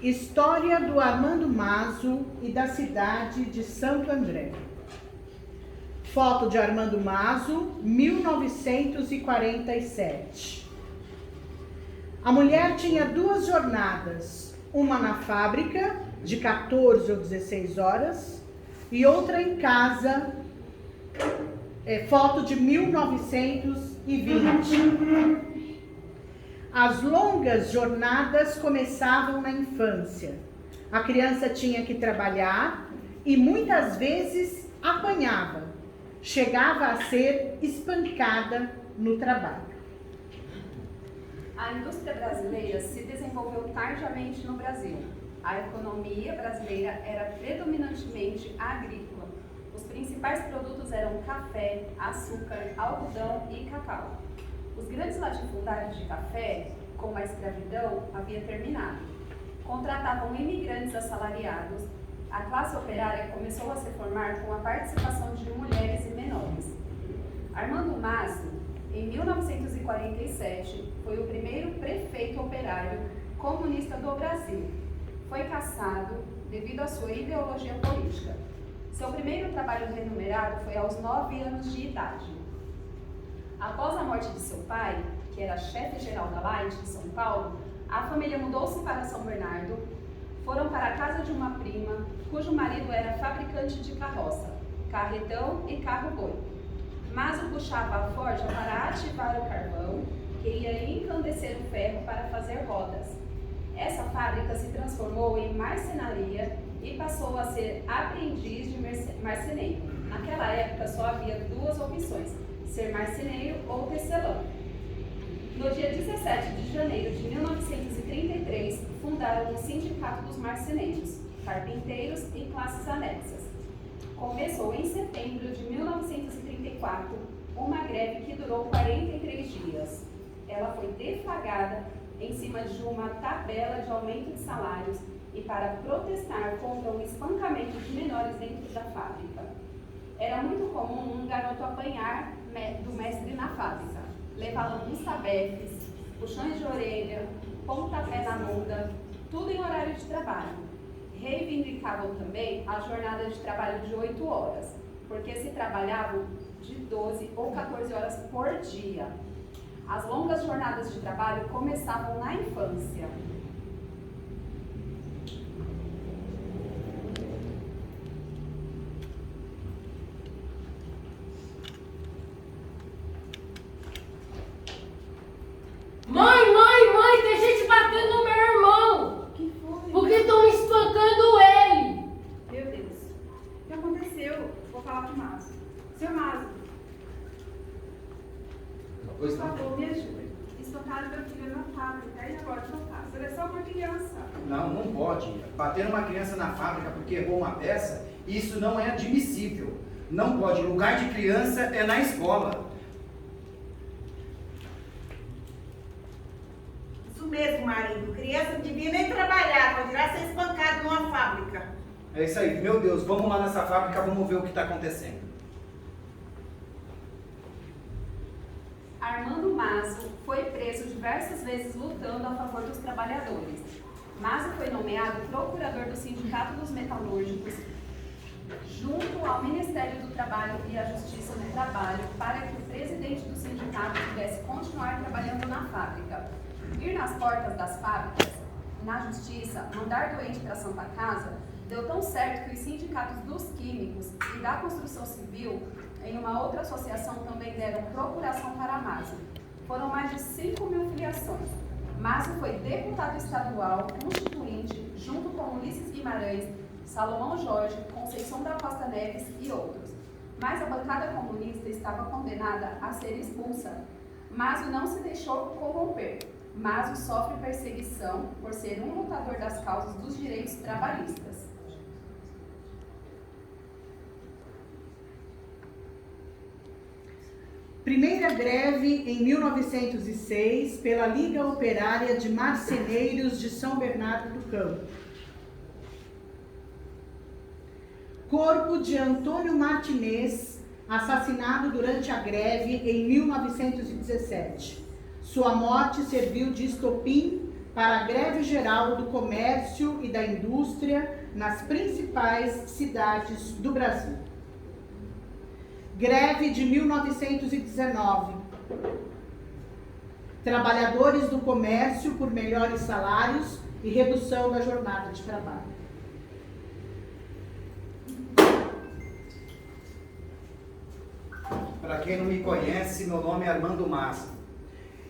História do Armando Mazo e da cidade de Santo André. Foto de Armando Mazo, 1947. A mulher tinha 2 jornadas, uma na fábrica, de 14 ou 16 horas, e outra em casa, foto de 1920. As longas jornadas começavam na infância. A criança tinha que trabalhar e muitas vezes apanhava. Chegava a ser espancada no trabalho. A indústria brasileira se desenvolveu tardiamente no Brasil. A economia brasileira era predominantemente agrícola. Os principais produtos eram café, açúcar, algodão e cacau. Os grandes latifundários de café, como a escravidão, havia terminado. Contratavam imigrantes assalariados. A classe operária começou a se formar com a participação de mulheres e menores. Armando Mazo, em 1947, foi o primeiro prefeito operário comunista do Brasil. Foi cassado devido à sua ideologia política. Seu primeiro trabalho remunerado foi aos 9 anos de idade. Após a morte de seu pai, que era chefe-geral da Light de São Paulo, a família mudou-se para São Bernardo. Foram para a casa de uma prima, cujo marido era fabricante de carroça, carretão e carro-boi. Mazo puxava a forja para ativar o carvão, que ia encandecer o ferro para fazer rodas. Essa fábrica se transformou em marcenaria e passou a ser aprendiz de marceneiro. Naquela época só havia 2 opções: ser marceneiro ou tecelão. No dia 17 de janeiro de 1933, fundaram o Sindicato dos Marceneiros, Carpinteiros e Classes Anexas. Começou em setembro de 1934 uma greve que durou 43 dias. Ela foi deflagrada em cima de uma tabela de aumento de salários e para protestar contra o espancamento de menores dentro da fábrica. Era muito comum um garoto apanhar do mestre na fábrica. Levavam uns tabefes, puxões de orelha, pontapé na bunda, tudo em horário de trabalho. Reivindicavam também a jornada de trabalho de 8 horas, porque se trabalhavam de 12 ou 14 horas por dia. As longas jornadas de trabalho começavam na infância. Mãe, tem gente batendo no meu irmão. O que foi? Porque estão espancando ele. Meu Deus. O que aconteceu? Vou falar com o Mazo. Seu Mazo, por favor, me ajude. Espancaram meu filho na fábrica. E agora, o que eu faço? Ele é só uma criança. Não pode. Bater uma criança na fábrica porque errou uma peça, isso não é admissível. Não pode. Lugar de criança é na escola. Isso mesmo, marido. Criança não devia nem trabalhar, pode ir ser espancado numa fábrica. É isso aí. Meu Deus, vamos lá nessa fábrica, vamos ver o que está acontecendo. Armando Mazo foi preso diversas vezes lutando a favor dos trabalhadores. Mazo foi nomeado procurador do Sindicato dos Metalúrgicos junto ao Ministério do Trabalho e à Justiça no Trabalho para que o presidente do sindicato pudesse continuar trabalhando na fábrica. Ir nas portas das fábricas, na Justiça, mandar doente para a Santa Casa, deu tão certo que os sindicatos dos químicos e da construção civil, em uma outra associação, também deram procuração para Mazo. Foram mais de 5.000 filiações. Mazo foi deputado estadual, constituinte, junto com Ulisses Guimarães, Salomão Jorge, Conceição da Costa Neves e outros. Mas a bancada comunista estava condenada a ser expulsa. Mazo não se deixou corromper. Mazo sofre perseguição por ser um lutador das causas dos direitos trabalhistas. Primeira greve em 1906 pela Liga Operária de Marceneiros de São Bernardo do Campo. Corpo de Antônio Martinez, assassinado durante a greve em 1917. Sua morte serviu de estopim para a greve geral do comércio e da indústria nas principais cidades do Brasil. Greve de 1919. Trabalhadores do comércio por melhores salários e redução da jornada de trabalho. Para quem não me conhece, meu nome é Armando Massa.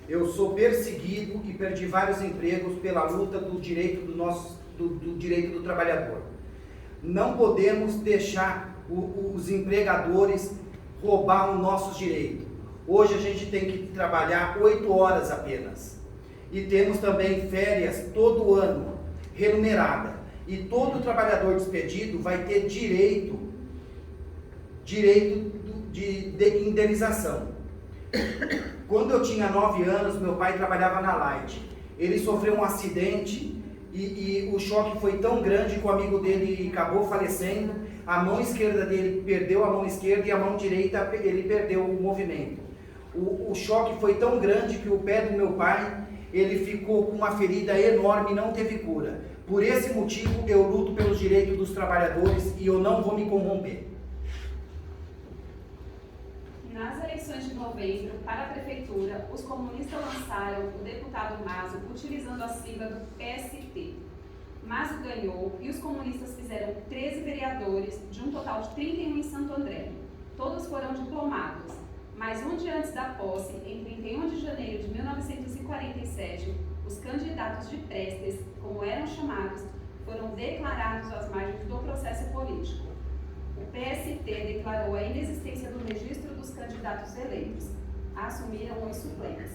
Eu sou perseguido e perdi vários empregos pela luta do direito do direito do trabalhador. Não podemos deixar os empregadores roubar os nossos direitos. Hoje a gente tem que trabalhar 8 horas apenas. E temos também férias todo ano, remunerada. E todo trabalhador despedido vai ter direito de indenização. Quando eu tinha 9 anos, meu pai trabalhava na Light. Ele sofreu um acidente e o choque foi tão grande que o amigo dele acabou falecendo. A mão esquerda dele perdeu a mão esquerda e a mão direita ele perdeu o movimento. O choque foi tão grande que o pé do meu pai ele ficou com uma ferida enorme e não teve cura. Por esse motivo eu luto pelos direitos dos trabalhadores e eu não vou me corromper. Nas eleições de novembro, para a prefeitura, os comunistas lançaram o deputado Mazo utilizando a sigla do PST. Mazo ganhou e os comunistas fizeram 13 vereadores, de um total de 31 em Santo André. Todos foram diplomados, mas um dia antes da posse, em 31 de janeiro de 1947, os candidatos de prestes, como eram chamados, foram declarados às margens do processo político. O PST declarou a inexistência do registro dos candidatos eleitos. Assumiram os suplentes.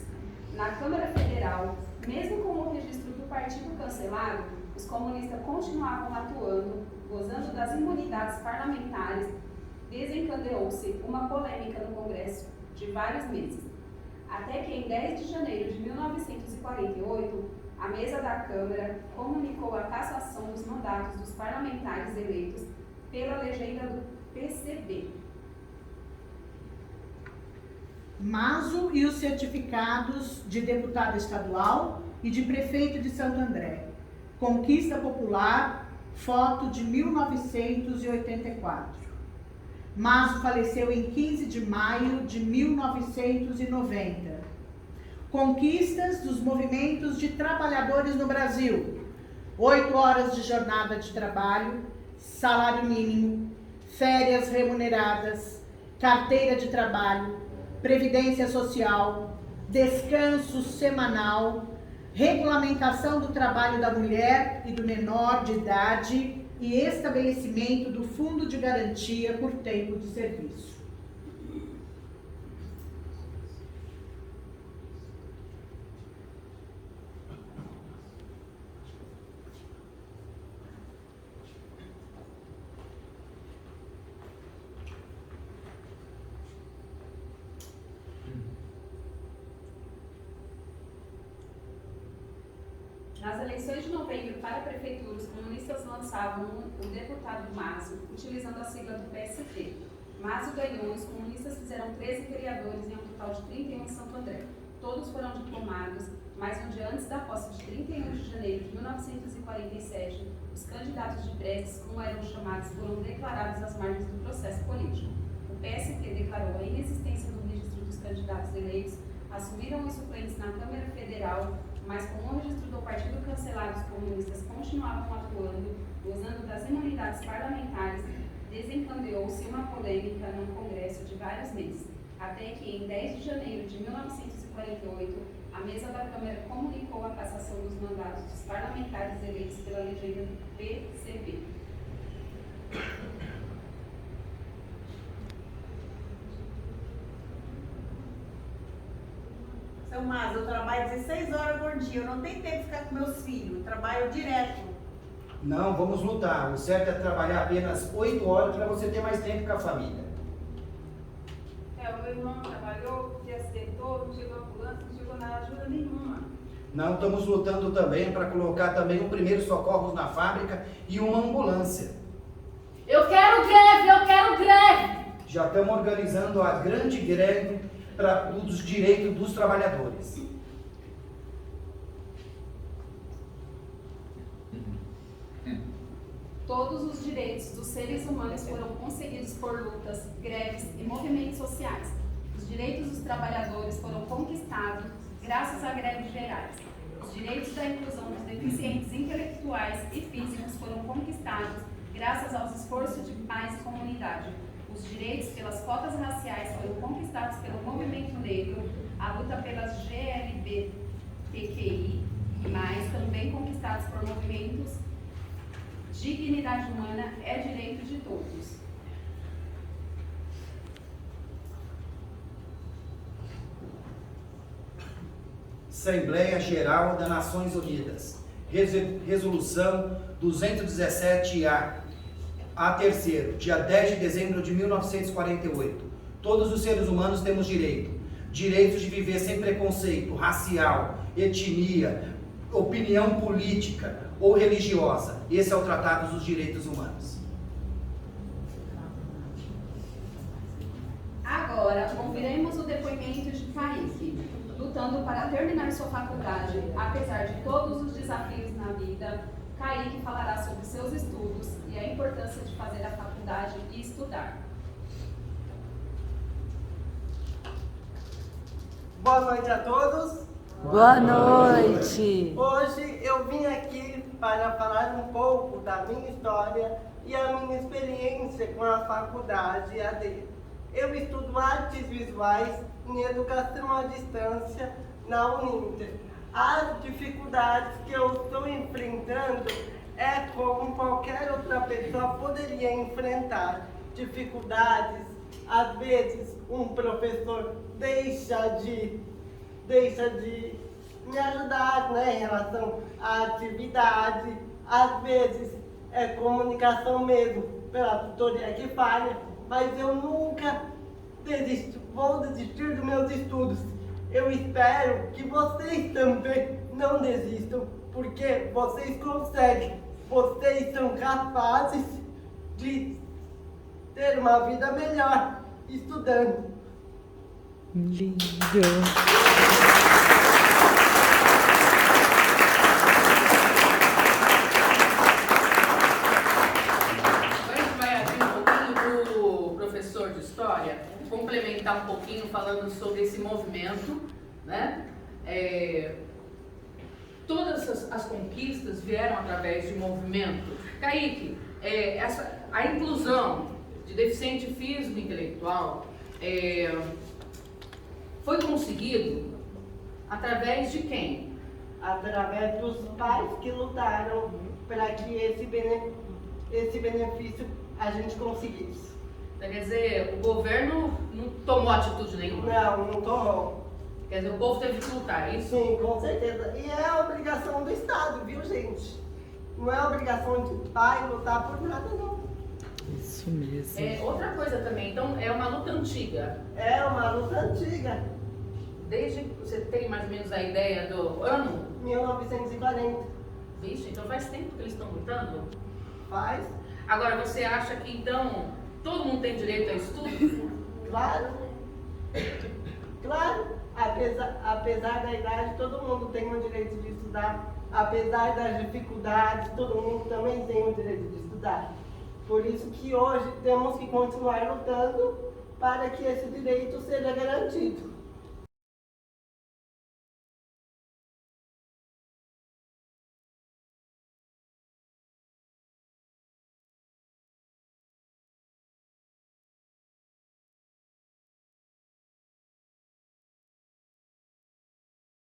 Na Câmara Federal, mesmo com o registro do partido cancelado, os comunistas continuavam atuando, gozando das imunidades parlamentares. Desencadeou-se uma polêmica no Congresso de vários meses. Até que em 10 de janeiro de 1948, a mesa da Câmara comunicou a cassação dos mandatos dos parlamentares eleitos pela legenda do PCB. Mazo e os certificados de deputado estadual e de prefeito de Santo André. Conquista Popular, foto de 1984. Mazo faleceu em 15 de maio de 1990. Conquistas dos movimentos de trabalhadores no Brasil. 8 horas de jornada de trabalho, salário mínimo, férias remuneradas, carteira de trabalho, previdência social, descanso semanal, regulamentação do trabalho da mulher e do menor de idade e estabelecimento do fundo de garantia por tempo de serviço. Nas eleições de novembro para a prefeitura, os comunistas lançavam o deputado Mazo, utilizando a sigla do PST. Mazo ganhou e os comunistas fizeram 13 vereadores em um total de 31 em Santo André. Todos foram diplomados, mas um dia antes da posse de 31 de janeiro de 1947, os candidatos de prestes, como eram chamados, foram declarados às margens do processo político. O PST declarou a inexistência do registro dos candidatos eleitos, assumiram os suplentes na Câmara Federal, mas com o registro do partido cancelado, os comunistas continuavam atuando, gozando das imunidades parlamentares. Desencadeou-se uma polêmica no Congresso de vários meses, até que em 10 de janeiro de 1948, a mesa da Câmara comunicou a cassação dos mandatos dos parlamentares eleitos pela legenda do PCB. Seu Mazo, eu trabalho 16 horas por dia, eu não tenho tempo de ficar com meus filhos, eu trabalho direto. Não, vamos lutar. O certo é trabalhar apenas 8 horas para você ter mais tempo com a família. O meu irmão trabalhou, se acertou, não chegou ambulância, não chegou nada, ajuda nenhuma. Não, estamos lutando também para colocar também um primeiro socorros na fábrica e uma ambulância. Eu quero greve, eu quero greve. Já estamos organizando a grande greve para os direitos dos trabalhadores. Todos os direitos dos seres humanos foram conseguidos por lutas, greves e movimentos sociais. Os direitos dos trabalhadores foram conquistados graças a greves gerais. Os direitos da inclusão dos deficientes intelectuais e físicos foram conquistados graças aos esforços de paz e comunidade. Os direitos pelas cotas raciais foram conquistados pelo movimento negro. A luta pelas GLBTQI+, também conquistados por movimentos. Dignidade humana é direito de todos. Assembleia Geral das Nações Unidas. Resolução 217-A. A terceiro, dia 10 de dezembro de 1948. Todos os seres humanos temos direitos de viver sem preconceito racial, etnia, opinião política ou religiosa. Esse é o Tratado dos Direitos Humanos. Agora, ouviremos o depoimento de Kaique, lutando para terminar sua faculdade. Apesar de todos os desafios na vida, Kaique falará sobre seus estudos e a importância de fazer a faculdade e estudar. Boa noite a todos. Boa noite. Hoje eu vim aqui para falar um pouco da minha história e a minha experiência com a faculdade AD. Eu estudo artes visuais em educação à distância na Uninter. As dificuldades que eu estou enfrentando é como qualquer outra pessoa poderia enfrentar. Dificuldades, às vezes um professor deixa de me ajudar, né, em relação à atividade. Às vezes é comunicação mesmo, pela tutoria que falha, mas eu nunca vou desistir dos meus estudos. Eu espero que vocês também não desistam, porque vocês conseguem, vocês são capazes de ter uma vida melhor estudando. Lindo. Complementar um pouquinho falando sobre esse movimento, né? Todas as conquistas vieram através de movimento. Kaique, a inclusão de deficiente físico e intelectual foi conseguido através de quem? Através dos pais que lutaram para que esse benefício a gente conseguisse. Quer dizer, o governo não tomou atitude nenhuma? Não tomou. Quer dizer, o povo teve que lutar, é isso? Sim, com certeza. E é a obrigação do Estado, viu, gente? Não é obrigação de pai lutar por nada, não. Isso mesmo. Outra coisa também, então, é uma luta antiga. É uma luta antiga. Desde que você tem mais ou menos a ideia do ano? 1940. Vixe, então faz tempo que eles estão lutando? Faz? Agora, você acha que, então, todo mundo tem direito a estudo? Claro. Claro. Apesar da idade, todo mundo tem o direito de estudar. Apesar das dificuldades, todo mundo também tem o direito de estudar. Por isso que hoje temos que continuar lutando para que esse direito seja garantido.